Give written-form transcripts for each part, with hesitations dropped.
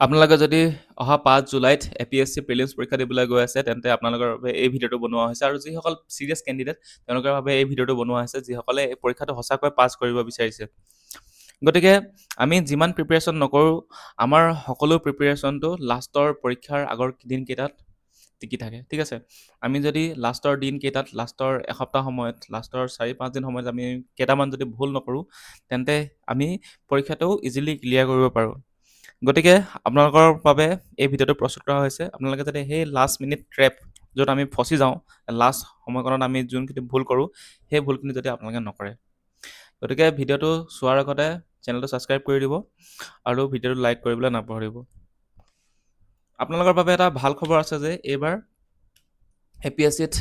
আপোনালোকে যদি অহা 5 জুলাইত APSC প্ৰিলিমছ পৰীক্ষা দিবলৈ গৈ আছে, তেন্তে আপোনালোকৰ বাবে এই ভিডিঅ'টো বনোৱা হৈছে। আৰু যিসকল চিৰিয়াছ কেণ্ডিডেট, তেওঁলোকৰ বাবে এই ভিডিঅ'টো বনোৱা হৈছে, যিসকলে এই পৰীক্ষাটো সঁচাকৈ পাছ কৰিব বিচাৰিছে। গতিকে আমি যিমান প্ৰিপেৰেশ্যন নকৰোঁ, আমাৰ সকলো প্ৰিপেৰেশ্যনটো লাষ্টৰ পৰীক্ষাৰ আগৰ দিনকেইটাত টিকি থাকে, ঠিক আছে? আমি যদি লাষ্টৰ দিনকেইটাত, লাষ্টৰ এসপ্তাহ সময়ত, লাষ্টৰ 4-5 দিন সময়ত আমি কেইটামান যদি ভুল নকৰোঁ, তেন্তে আমি পৰীক্ষাটো ইজিলি ক্লিয়াৰ কৰিব পাৰোঁ। গতিকে আপোনালোকৰ বাবে এই ভিডিঅ'টো প্ৰস্তুত কৰা হৈছে। আপোনালোকে যাতে সেই লাষ্ট মিনিট ট্ৰেপ, য'ত আমি ফচি যাওঁ, লাষ্ট সময়কণত আমি যোনখিনি ভুল কৰোঁ, সেই ভুলখিনি যাতে আপোনালোকে নকৰে। গতিকে ভিডিঅ'টো চোৱাৰ আগতে চেনেলটো ছাবস্ক্ৰাইব কৰি দিব আৰু ভিডিঅ'টো লাইক কৰিবলৈ নাপাহৰিব। আপোনালোকৰ বাবে এটা ভাল খবৰ আছে যে এইবাৰ APSCত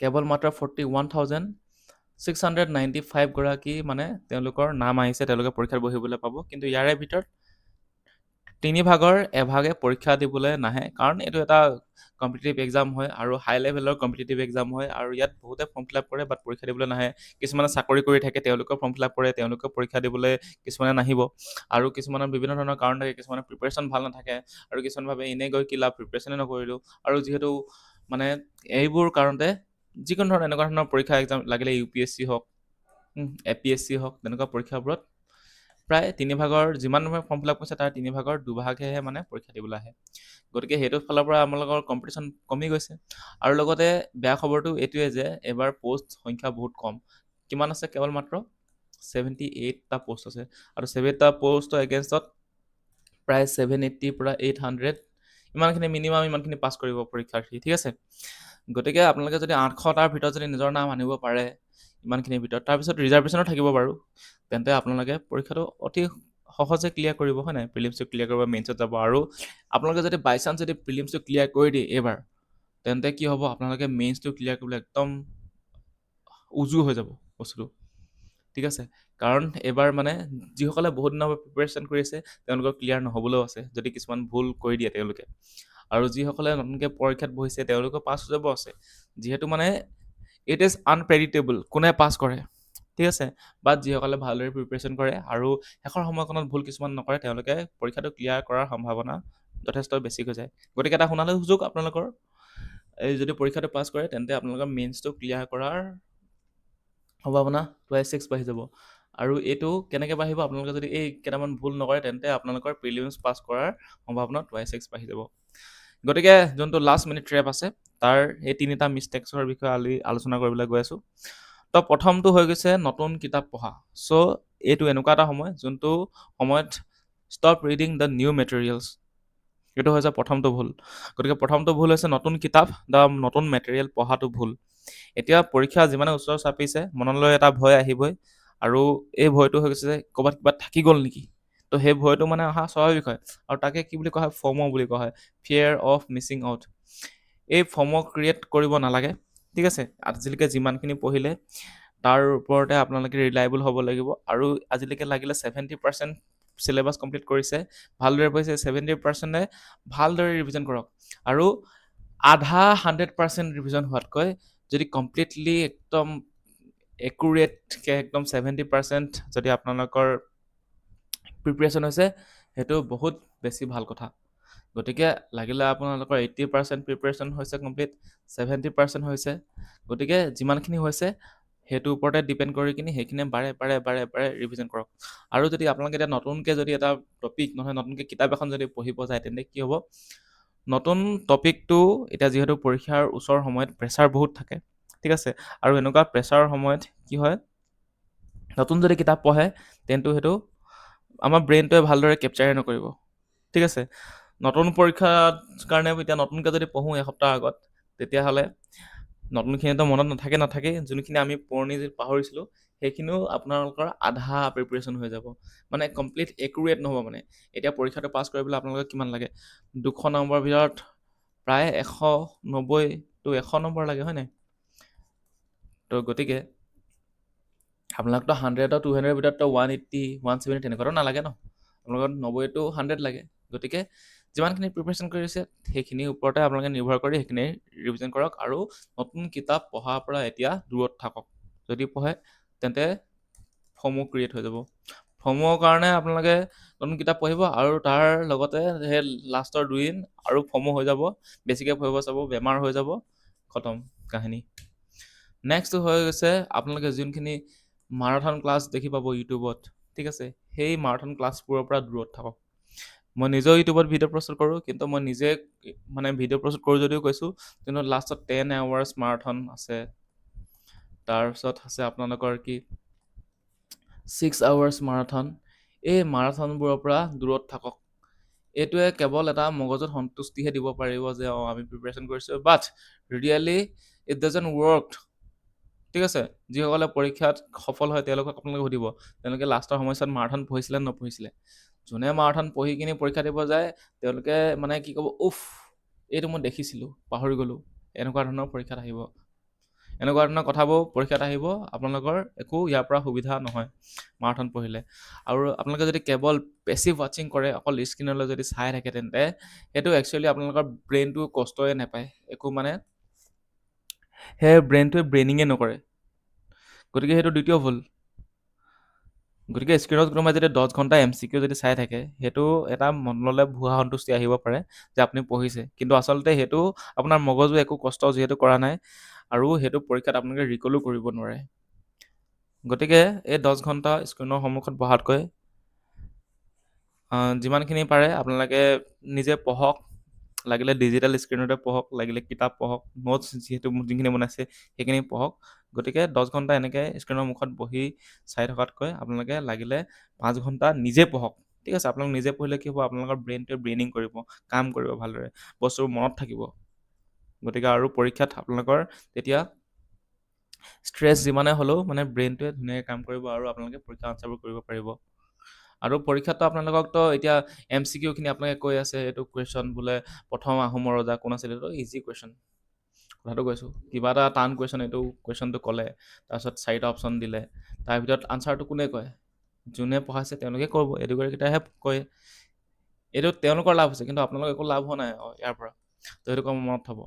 কেৱল মাত্ৰ 41,695 গৰাকী মানে তেওঁলোকৰ নাম আহিছে, তেওঁলোকে পৰীক্ষাত বহিবলৈ পাব। কিন্তু ইয়াৰে ভিতৰত 3 ভাগৰ এভাগে পৰীক্ষা দিবলৈ নাহে, কাৰণ এইটো এটা কম্পিটিটিভ এক্সাম হয় আৰু হাই লেভেলৰ কম্পিটিটিভ এক্সাম হয়। আৰু ইয়াত বহুতে ফৰ্ম ফিল আপ কৰে, বাট পৰীক্ষা দিবলৈ নাহে। কিছুমানে চাকৰি কৰি থাকে, তেওঁলোকেও ফৰ্ম ফিল আপ কৰে, তেওঁলোকেও পৰীক্ষা দিবলৈ কিছুমানে নাহিব। আৰু কিছুমানৰ বিভিন্ন ধৰণৰ কাৰণ থাকে, কিছুমানৰ প্ৰিপেৰেশ্যন ভাল নাথাকে, আৰু কিছুমান ভাবে এনেই গৈ কি লাভ, প্ৰিপেৰেশ্যনে নকৰিলোঁ। আৰু যিহেতু মানে এইবোৰ কাৰণতে যিকোনো ধৰণৰ এনেকুৱা ধৰণৰ পৰীক্ষা এক্সাম লাগিলে UPSC হওক, APSC হওক, তেনেকুৱা পৰীক্ষাবোৰত প্ৰায় 3 ভাগৰ যিমান ফৰ্ম ফিল আপ কৰিছে তাৰ 3 ভাগৰ 2 ভাগেহে মানে পৰীক্ষা দিবলৈ আহে। গতিকে সেইটো ফালৰ পৰা আপোনালোকৰ কম্পিটিশ্যন কমি গৈছে। আৰু লগতে বেয়া খবৰটো এইটোৱে যে এইবাৰ পোষ্ট সংখ্যা বহুত কম। কিমান আছে? কেৱল মাত্ৰ 78টা পোষ্ট আছে। আৰু 78টা পোষ্টৰ এগেইনষ্টত প্ৰায় 780 পৰা 800 ইমানখিনি মিনিমাম ইমানখিনি পাছ কৰিব পৰীক্ষাৰ্থী, ঠিক আছে? গতিকে আপোনালোকে যদি 800টাৰ ভিতৰত যদি নিজৰ নাম আনিব পাৰে ইমানখিনিৰ ভিতৰত, তাৰপিছত ৰিজাৰ্ভেশ্যনো থাকিব বাৰু, তেন্তে আপোনালোকে পৰীক্ষাটো অতি সহজে ক্লিয়াৰ কৰিব, হয় নাই? প্ৰিলিমছটো ক্লিয়াৰ কৰিব, মেইনছত যাব। আৰু আপোনালোকে যদি বাই চান্স যদি প্ৰিলিমছটো ক্লিয়াৰ কৰি দিয়ে এইবাৰ, তেন্তে কি হ'ব? আপোনালোকে মেইনছটো ক্লিয়াৰ কৰিবলৈ একদম উজু হৈ যাব বস্তুটো, ঠিক আছে? কাৰণ এইবাৰ মানে যিসকলে বহুত দিনৰ পৰা প্ৰিপেৰেশ্যন কৰি আছে, তেওঁলোকৰ ক্লিয়াৰ নহ'বলৈও আছে যদি কিছুমান ভুল কৰি দিয়ে তেওঁলোকে। আৰু যিসকলে নতুনকৈ পৰীক্ষাত বহিছে, তেওঁলোকেও পাছ হৈ যাব আছে। যিহেতু মানে ইট ইজ আনপ্ৰেডিক্টেবল কোনে পাছ কৰে, ঠিক আছে? বাট যিসকলে ভালদৰে প্ৰিপেৰেশ্যন কৰে আৰু শেষৰ সময়কণত ভুল কিছুমান নকৰে, তেওঁলোকে পৰীক্ষাটো ক্লিয়াৰ কৰাৰ সম্ভাৱনা যথেষ্ট বেছি হৈ যায়। গতিকে এটা সোণালী সুযোগ আপোনালোকৰ, এই যদি পৰীক্ষাটো পাছ কৰে, তেন্তে আপোনালোকৰ মেইনছটো ক্লিয়াৰ কৰাৰ সম্ভাৱনা 2/6 বাঢ়ি যাব। আৰু এইটো কেনেকৈ বাঢ়িব? আপোনালোকে যদি এই কেইটামান ভুল নকৰে, তেন্তে আপোনালোকৰ প্ৰিলিমছ পাছ কৰাৰ সম্ভাৱনা 2/6 বাঢ়ি যাব। গতিকে যোনটো লাষ্ট মিনিট ট্ৰেপ আছে, তাৰ এই 3টা মিষ্টেক্সৰ বিষয়ে আলোচনা কৰিবলৈ গৈ আছোঁ। তো প্ৰথমটো হৈ গৈছে নতুন কিতাপ পঢ়া। চ' এইটো এনেকুৱা এটা সময় যোনটো সময়ত stop reading the new materials. এইটো হৈছে প্ৰথমটো ভুল। গতিকে প্ৰথমটো ভুল হৈছে নতুন কিতাপ বা নতুন মেটেৰিয়েল পঢ়াটো ভুল। এতিয়া পৰীক্ষা যিমানে ওচৰ চাপিছে, মনলৈ এটা ভয় আহিবই। আৰু এই ভয়টো হৈ গৈছে যে ক'ৰবাত কিবা থাকি গ'ল নেকি? তো সেই ভয়টো মানে অহা স্বাভাৱিক হয়। আৰু তাকে কি বুলি কোৱা হয়? ফমো বুলি কোৱা হয়, ফিয়াৰ অফ মিছিং আউট। এই ফমো ক্ৰিয়েট কৰিব নালাগে, ঠিক আছে? আজিলৈকে যিমানখিনি পঢ়িলে তাৰ ওপৰতে আপোনালোকে ৰিলায়েবল হ'ব লাগিব। আৰু আজিলৈকে লাগিলে 70% চিলেবাছ কমপ্লিট কৰিছে, ভালদৰে পঢ়িছে, 70%এ ভালদৰে ৰিভিজন কৰক। আৰু আধা 100% ৰিভিজন হোৱাতকৈ যদি কমপ্লিটলি একদম একুৰেটকৈ একদম 70% যদি আপোনালোকৰ প্ৰিপেৰেশ্যন হৈছে, সেইটো বহুত বেছি ভাল কথা। গতিকে লাগিলে আপোনালোকৰ 80% প্ৰিপেৰেশ্যন হৈছে কমপ্লিট, 70% হৈছে, গতিকে যিমানখিনি হৈছে সেইটোৰ ওপৰতে ডিপেণ্ড কৰি কিনি সেইখিনি বাৰে বাৰে ৰিভিজন কৰক। আৰু যদি আপোনালোকে এতিয়া নতুনকৈ যদি এটা টপিক নহয়, নতুনকৈ কিতাপ এখন যদি পঢ়িব যায়, তেন্তে কি হ'ব? নতুন টপিকটো এতিয়া যিহেতু পৰীক্ষাৰ ওচৰৰ সময়ত প্ৰেছাৰ বহুত থাকে, ঠিক আছে? আৰু এনেকুৱা প্ৰেছাৰৰ সময়ত কি হয়? নতুন যদি কিতাপ পঢ়ে, তেন্তে সেইটো আমাৰ ব্ৰেইনটোৱে ভালদৰে কেপচাৰে নকৰিব, ঠিক আছে? নতুন পৰীক্ষাৰ কাৰণে এতিয়া নতুনকৈ যদি পঢ়োঁ এসপ্তাহ আগত, তেতিয়াহ'লে নতুনখিনিতো মনত নাথাকেই। যোনখিনি আমি পুৰণি যদি পাহৰিছিলোঁ, সেইখিনিও আপোনালোকৰ আধা প্ৰিপেৰেশ্যন হৈ যাব। মানে কমপ্লিট একুৰেট নহ'ব মানে। এতিয়া পৰীক্ষাটো পাছ কৰিবলৈ আপোনালোকক কিমান লাগে? 200 নম্বৰৰ ভিতৰত প্ৰায় 190 to 100 নম্বৰ লাগে, হয় নাই? তো গতিকে আপোনালোকতো 100 to 200 ভিতৰততো 180, 170 তেনেকুৱাতো নালাগে ন? আপোনালোকৰ 90 to 100 লাগে। গতিকে যিমানখিনি প্ৰিপেৰেশ্যন কৰিছে, সেইখিনিৰ ওপৰতে আপোনালোকে নিৰ্ভৰ কৰি সেইখিনি ৰিভিজন কৰক। আৰু নতুন কিতাপ পঢ়াৰ পৰা এতিয়া দূৰত থাকক। যদি পঢ়ে তেন্তে ফমো ক্ৰিয়েট হৈ যাব। ফমৰ কাৰণে আপোনালোকে নতুন কিতাপ পঢ়িব আৰু তাৰ লগতে সেই লাষ্টৰ 2 দিন আৰু ফমো হৈ যাব, বেছিকৈ পঢ়িব চাব, বেমাৰ হৈ যাব, খতম কাহিনী। নেক্সট হৈ গৈছে আপোনালোকে যোনখিনি মাৰাথন ক্লাছ দেখি পাব ইউটিউবত, ঠিক আছে, সেই মাৰাথন ক্লাছবোৰৰ পৰা দূৰত থাকক। মই নিজেও ইউটিউবত ভিডিঅ' প্ৰস্তুত কৰোঁ, কিন্তু মই নিজে মানে ভিডিঅ' প্ৰস্তুত কৰোঁ যদিও কৈছোঁ, কিন্তু লাষ্টত 10 hours মাৰাথন আছে, তাৰপিছত আছে আপোনালোকৰ কি 6 hours মাৰাথন। এই মাৰাথনবোৰৰ পৰা দূৰত থাকক। এইটোৱে কেৱল এটা মগজুত সন্তুষ্টিহে দিব পাৰিব যে আমি প্ৰিপেৰেশ্যন কৰিছোঁ, বাট ৰিয়েলি ইট ডাজন্ট ৱৰ্ক, ঠিক আছে। যিসকলে পৰীক্ষাত সফল হয় তেওঁলোকক আপোনালোকে সুধিব তেওঁলোকে লাষ্টৰ সময়ছোৱাত মাৰাথন পঢ়িছিলে নে নপঢ়িছিলে। যোনে মাৰাথন পঢ়ি কিনি পৰীক্ষা দিব যায় তেওঁলোকে মানে কি ক'ব, উফ এইটো মই দেখিছিলোঁ পাহৰি গ'লোঁ, এনেকুৱা ধৰণৰ পৰীক্ষাত আহিব। এনেকুৱা ধৰণৰ কথাবোৰ পৰীক্ষাত আহিব, আপোনালোকৰ একো ইয়াৰ পৰা সুবিধা নহয় মাৰাথন পঢ়িলে। আৰু আপোনালোকে যদি কেৱল পেছিভ ৱাচিং কৰে, অকল স্ক্ৰীনলৈ যদি চাই থাকে, তেন্তে সেইটো একচুৱেলি আপোনালোকৰ ব্ৰেইনটো কষ্টই নাপায়, একো মানে সেই ব্ৰেইনটোৱে ব্ৰেইনিঙে নকৰে। গতিকে সেইটো দ্বিতীয় ভুল। গতিকে স্ক্ৰীনত কোনোবাই যদি 10 ঘণ্টা MCQ যদি চাই থাকে, সেইটো এটা মনলৈ ভুৱা সন্তুষ্টি আহিব পাৰে যে আপুনি পঢ়িছে, কিন্তু আচলতে সেইটো আপোনাৰ মগজু একো কষ্ট যিহেতু কৰা নাই আৰু সেইটো পৰীক্ষাত আপোনালোকে ৰিকলো কৰিব নোৱাৰে। গতিকে এই 10 ঘণ্টা স্ক্ৰীনৰ সন্মুখত বহাতকৈ যিমানখিনি পাৰে আপোনালোকে নিজে পঢ়ক, লাগিলে ডিজিটেল স্ক্ৰীণতে পঢ়ক, লাগিলে কিতাপ পঢ়ক, নোটছ যিহেতু যোনখিনি বনাইছে সেইখিনি পঢ়ক। গতিকে 10 ঘণ্টা এনেকৈ স্ক্ৰীণৰ মুখত বহি চাই থকাতকৈ আপোনালোকে লাগিলে 5 ঘণ্টা নিজে পঢ়ক, ঠিক আছে। আপোনালোক নিজে পঢ়িলে কি হ'ব, আপোনালোকৰ ব্ৰেইনটোৱে ব্ৰেইনিং কৰিব, কাম কৰিব ভালদৰে, বস্তুবোৰ মনত থাকিব। গতিকে আৰু পৰীক্ষাত আপোনালোকৰ তেতিয়া ষ্ট্ৰেছ যিমানে হ'লেও মানে ব্ৰেইনটোৱে ধুনীয়াকৈ কাম কৰিব আৰু আপোনালোকে পৰীক্ষা আনচাৰবোৰ কৰিব পাৰিব। আৰু পৰীক্ষাততো আপোনালোককতো এতিয়া MCQখিনি আপোনালোকে কৈ আছে, এইটো কুৱেশ্যন বোলে প্ৰথম আহোমৰ ৰজা কোন আছিল, এইটো ইজি কুৱেশ্যন, কথাটো কৈছোঁ। কিবা এটা টান কুৱেশ্যন এইটো কুৱেশ্যনটো ক'লে, তাৰপিছত 4টা অপশ্যন দিলে, তাৰ ভিতৰত আনচাৰটো কোনে কয়, যোনে পঢ়াইছে তেওঁলোকে ক'ব, এডুকেটৰকেইটাইহে কয়। এইটো তেওঁলোকৰ লাভ হৈছে, কিন্তু আপোনালোকৰ একো লাভ হোৱা নাই ইয়াৰ পৰা, তো সেইটো কম মনত থ'ব।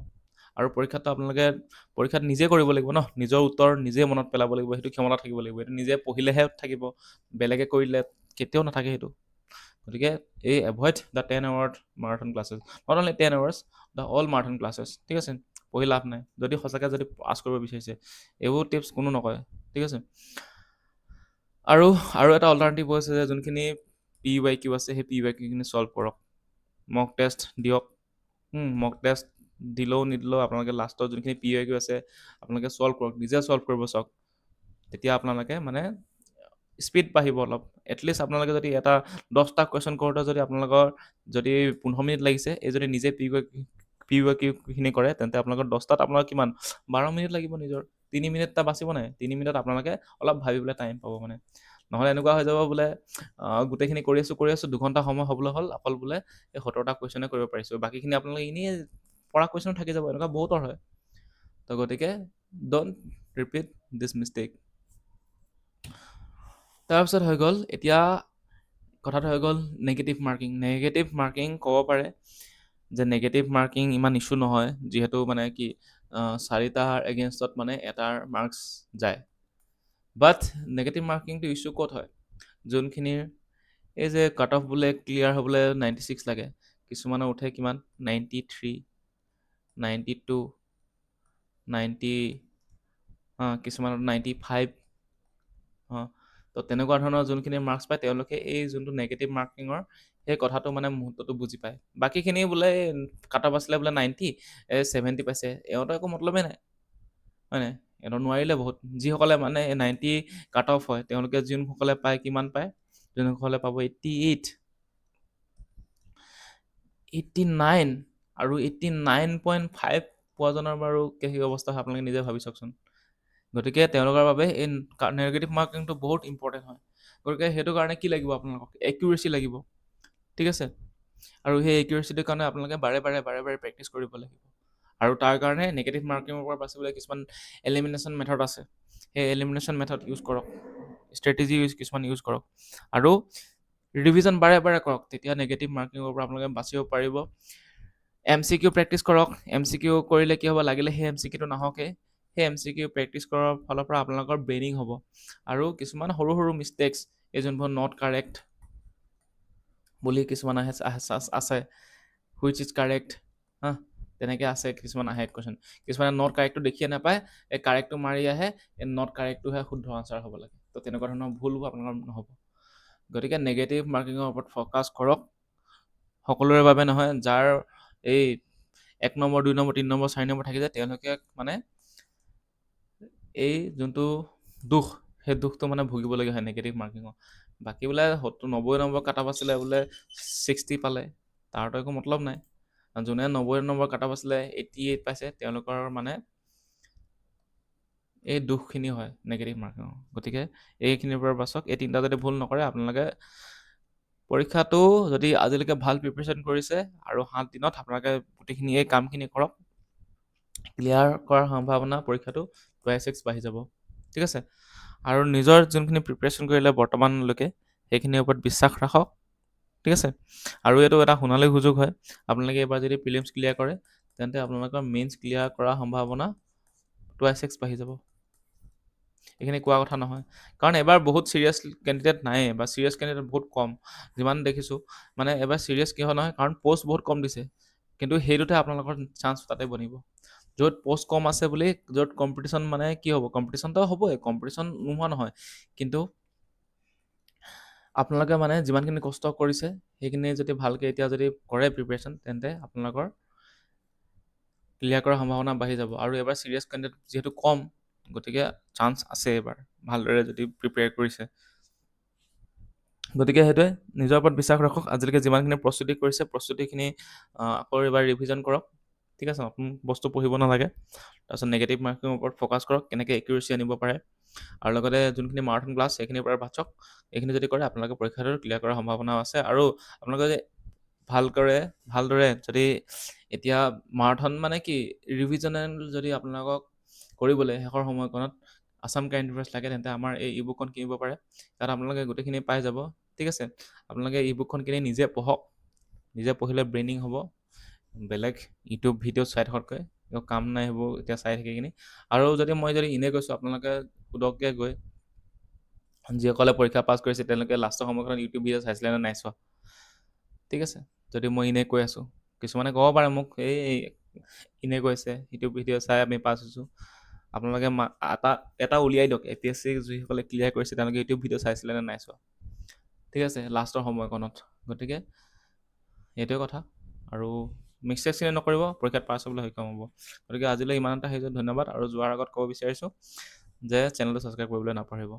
আৰু পৰীক্ষাততো আপোনালোকে পৰীক্ষাত নিজে কৰিব লাগিব ন, নিজৰ উত্তৰ নিজে মনত পেলাব লাগিব, সেইটো ক্ষমতা থাকিব লাগিব। এইটো নিজে পঢ়িলেহে থাকিব, বেলেগে কৰিলে কেতিয়াও নাথাকে সেইটো। গতিকে এই avoid the 10 hour marathon classes, not only 10 hours, the all marathon classes, ঠিক আছে। পঢ়ি লাভ নাই যদি সঁচাকৈ যদি পাছ কৰিব বিচাৰিছে, এইবোৰ টিপছ কোনো নকয়, ঠিক আছে। আৰু এটা অল্টাৰনেটিভ হৈছে যে যোনখিনি PYQ আছে সেই PYQখিনি ছল্ভ কৰক, মক টেষ্ট দিয়ক। মক টেষ্ট দিলেও নিদিলেও আপোনালোকে লাষ্টত যোনখিনি PYQ আছে আপোনালোকে ছল্ভ কৰক, নিজে ছল্ভ কৰিব চাওক। তেতিয়া আপোনালোকে মানে স্পীড বাঢ়িব অলপ। এটলিষ্ট আপোনালোকে যদি এটা 10টা কুৱেশ্যন কৰোঁতে যদি আপোনালোকৰ যদি 15 মিনিট লাগিছে, এই যদি নিজে PYQখিনি কৰে, তেন্তে আপোনালোকৰ 10টাত আপোনালোকৰ কিমান 12 মিনিট লাগিব নিজৰ, 3 মিনিট এটা বাচিব নাই, 3 মিনিটত আপোনালোকে অলপ ভাবিবলৈ টাইম পাব মানে। নহ'লে এনেকুৱা হৈ যাব বোলে গোটেইখিনি কৰি আছোঁ 2 ঘণ্টা সময় হ'বলৈ হ'ল, অকল বোলে এই 17টা কুৱেশ্যনে কৰিব পাৰিছোঁ, বাকীখিনি আপোনালোকে এনেই পৰা কুৱেশ্যন থাকি যাব, এনেকুৱা বহুতৰ হয়। তো গতিকে ড'ণ্ট ৰিপিট দিছ মিষ্টেক। তাৰপিছত হৈ গ'ল এতিয়া কথাটো হৈ গ'ল নেগেটিভ মাৰ্কিং। নেগেটিভ মাৰ্কিং ক'ব পাৰে যে নেগেটিভ মাৰ্কিং ইমান ইছ্যু নহয়, যিহেতু মানে কি 4টাৰ এগেইনষ্টত মানে এটাৰ মাৰ্কছ যায়। বাট নেগেটিভ মাৰ্কিংটো ইছ্যু ক'ত হয়, যোনখিনিৰ এই যে কাট অফ বোলে ক্লিয়াৰ হ'বলৈ 96 লাগে, কিছুমানৰ উঠে কিমান 93, 92, 90, কিছুমানৰ 95। তো তেনেকুৱা ধৰণৰ যোনখিনি মাৰ্কছ পায় তেওঁলোকে এই যোনটো নেগেটিভ মাৰ্কিঙৰ সেই কথাটো মানে মুহূৰ্তটো বুজি পায়। বাকীখিনি বোলে কাট অফ আছিলে বোলে 90, 70 পাইছে, এওঁতো একো মতলবেই নাই, হয় নাই। এওঁতো নোৱাৰিলে বহুত, যিসকলে মানে 90 কাট অফ হয় তেওঁলোকে যোনসকলে পায় কিমান পায়, যোনসকলে পাব 88, 89 আৰু 89.5 পোৱাজনৰ বাৰু কি অৱস্থা হয় আপোনালোকে নিজে ভাবি চাওকচোন। গতিকে তেওঁলোকৰ বাবে এই নেগেটিভ মাৰ্কিংটো বহুত ইম্পৰ্টেণ্ট হয়। গতিকে সেইটো কাৰণে কি লাগিব আপোনালোকক, একিউৰেচি লাগিব, ঠিক আছে। আৰু সেই একিউৰেচিটোৰ কাৰণে আপোনালোকে বাৰে বাৰে প্ৰেক্টিচ কৰিব লাগিব। আৰু তাৰ কাৰণে নেগেটিভ মাৰ্কিঙৰ পৰা বাচিবলৈ কিছুমান এলিমিনেশ্যন মেথড আছে, সেই এলিমিনেশ্যন মেথড ইউজ কৰক, ষ্ট্ৰেটেজি কিছুমান ইউজ কৰক, আৰু ৰিভিজন বাৰে কৰক, তেতিয়া নেগেটিভ মাৰ্কিঙৰ পৰা আপোনালোকে বাচিব পাৰিব। MCQ প্ৰেক্টিচ কৰক, MCQ কৰিলে কি হ'ব, লাগিলে সেই MCQটো নাহকে, সেই MCQ প্ৰেক্টিচ কৰাৰ ফালৰ পৰা আপোনালোকৰ ব্ৰেইনিং হ'ব। আৰু কিছুমান সৰু মিষ্টেক্স এই যোনবোৰ নট কাৰেক্ট বুলি কিছুমান আছে হুইচ ইজ কাৰেক্ট, হা, তেনেকৈ আছে কিছুমান আহে কুৱেশ্যন। কিছুমানে নট কাৰেক্টটো দেখিয়ে নাপায়, এই কাৰেক্টটো মাৰি আহে, এই নট কাৰেক্টটোহে শুদ্ধ আনচাৰ হ'ব লাগে। তো তেনেকুৱা ধৰণৰ ভুলবোৰ আপোনালোকৰ নহ'ব। গতিকে নেগেটিভ মাৰ্কিঙৰ ওপৰত ফ'কাছ কৰক। সকলোৰে বাবে নহয়, যাৰ এই 1 নম্বৰ 2 নম্বৰ 3 নম্বৰ 4 নম্বৰ থাকি যায়, তেওঁলোকে মানে এই যোনটো দুখ, সেই দুখটো মানে ভুগিবলগীয়া হয় নেগেটিভ মাৰ্কিঙৰ। বাকী বোলে 90 নম্বৰ কাট অফ আছিলে বোলে 60 পালে, তাৰতো একো মতলব নাই। যোনে 90 নম্বৰ কাট অফ আছিলে 88 পাইছে, তেওঁলোকৰ মানে এই দুখখিনি হয় নেগেটিভ মাৰ্কিঙৰ। গতিকে এইখিনিৰ পৰা বাচক। এই তিনিটা যদি ভুল নকৰে, আপোনালোকে পৰীক্ষাটো যদি আজিলৈকে ভাল প্ৰিপেৰেশ্যন কৰিছে আৰু 7 দিনত আপোনালোকে গোটেইখিনি এই কামখিনি কৰক, ক্লিয়াৰ কৰাৰ সম্ভাৱনা পৰীক্ষাটো 2x বাঢ়ি যাব। ঠিক আছে? আৰু নিজৰ যোনখিনি প্ৰিপেৰেশ্যন কৰিলে বৰ্তমানলৈকে, সেইখিনিৰ ওপৰত বিশ্বাস ৰাখক। ঠিক আছে? আৰু এইটো এটা সোণালী সুযোগ হয়। আপোনালোকে এবাৰ যদি প্ৰিলিমছ ক্লিয়াৰ কৰে, তেন্তে আপোনালোকৰ মেইনছ ক্লিয়াৰ কৰাৰ সম্ভাৱনা 2x বাঢ়ি যাব। এইখিনি কোৱা কথা নহয়, কাৰণ এবাৰ বহুত ছিৰিয়াছ কেণ্ডিডেট নাইয়ে, বা ছিৰিয়াছ কেণ্ডিডেট বহুত কম। যিমান দেখিছোঁ মানে এবাৰ ছিৰিয়াছ কিয় নহয়, কাৰণ পষ্ট বহুত কম দিছে, কিন্তু সেইটোতে আপোনালোকৰ চান্স তাতে বনিব। য'ত পষ্ট কম আছে বুলি, য'ত কম্পিটিশ্যন মানে কি হ'ব, কম্পিটিশ্যনটো হ'বই, কম্পিটিশ্যন নোহোৱা নহয়, কিন্তু আপোনালোকে মানে যিমানখিনি কষ্ট কৰিছে, সেইখিনি যদি ভালকৈ এতিয়া যদি কৰে প্ৰিপেৰেশ্যন, তেন্তে আপোনালোকৰ ক্লিয়াৰ কৰাৰ সম্ভাৱনা বাঢ়ি যাব। আৰু এবাৰ ছিৰিয়াছ কেণ্ডিডেট যিহেতু কম, গতিকে চান্স আছে এবাৰ, ভালদৰে যদি প্ৰিপেয়াৰ কৰিছে। গতিকে সেইটোৱে, নিজৰ ওপৰত বিশ্বাস ৰাখক। আজিলৈকে যিমানখিনি প্ৰস্তুতি কৰিছে, প্ৰস্তুতিখিনি আকৌ এবাৰ ৰিভিজন কৰক। ঠিক আছে? নতুন বস্তু পঢ়িব নালাগে। তাৰপিছত নেগেটিভ মাৰ্কিঙৰ ওপৰত ফ'কাছ কৰক, কেনেকৈ একিউৰেচি আনিব পাৰে। আৰু লগতে যোনখিনি মাৰাথন ক্লাছ, সেইখিনিৰ পৰা বাচক। এইখিনি যদি কৰে, আপোনালোকে পৰীক্ষাটো ক্লিয়াৰ কৰাৰ সম্ভাৱনাও আছে। আৰু আপোনালোকে যদি ভালদৰে যদি এতিয়া মাৰাথন মানে কি, ৰিভিজনেল যদি আপোনালোকক কৰিবলৈ শেষৰ সময়কণত আছাম কাৰেণ্ট এফেয়াৰ্ছ লাগে, তেন্তে আমাৰ এই ই বুকখন কিনিব পাৰে। তাত আপোনালোকে গোটেইখিনি পাই যাব। ঠিক আছে? আপোনালোকে ই বুকখন কিনি নিজে পঢ়ক। নিজে পঢ়িলে ব্ৰেইনিং হ'ব, বেলেগ ইউটিউব ভিডিঅ' চাই থকাতকৈ। কাম নাই সেইবোৰ এতিয়া চাই থাকি কিনি। আৰু যদি মই এনেই কৈছোঁ, আপোনালোকে সোধকগৈ গৈ, যিসকলে পৰীক্ষা পাছ কৰিছে, তেওঁলোকে লাষ্টৰ সময়খনত ইউটিউব ভিডিঅ' চাইছিলে নে নাই চোৱা। ঠিক আছে? যদি মই এনেই কৈ আছোঁ, কিছুমানে ক'ব পাৰে মোক, এনেই কৈছে, ইউটিউব ভিডিঅ' চাই আমি পাছ হৈছোঁ। আপোনালোকে এটা উলিয়াই দিয়ক, APSC যিসকলে ক্লিয়াৰ কৰিছে, তেওঁলোকে ইউটিউব ভিডিঅ' চাইছিলে নে নাই চোৱা। ঠিক আছে? লাষ্টৰ সময়কণত। গতিকে এইটোৱে কথা। আৰু মিষ্টেকখিনি নকৰিব, পৰীক্ষাত পাছ হ'বলৈ সক্ষম হ'ব। গতিকে আজিলৈ ইমানটা ধন্যবাদ। আৰু যোৱাৰ আগত ক'ব বিচাৰিছোঁ যে চেনেলটো ছাবস্ক্ৰাইব কৰিবলৈ নাপাহৰিব।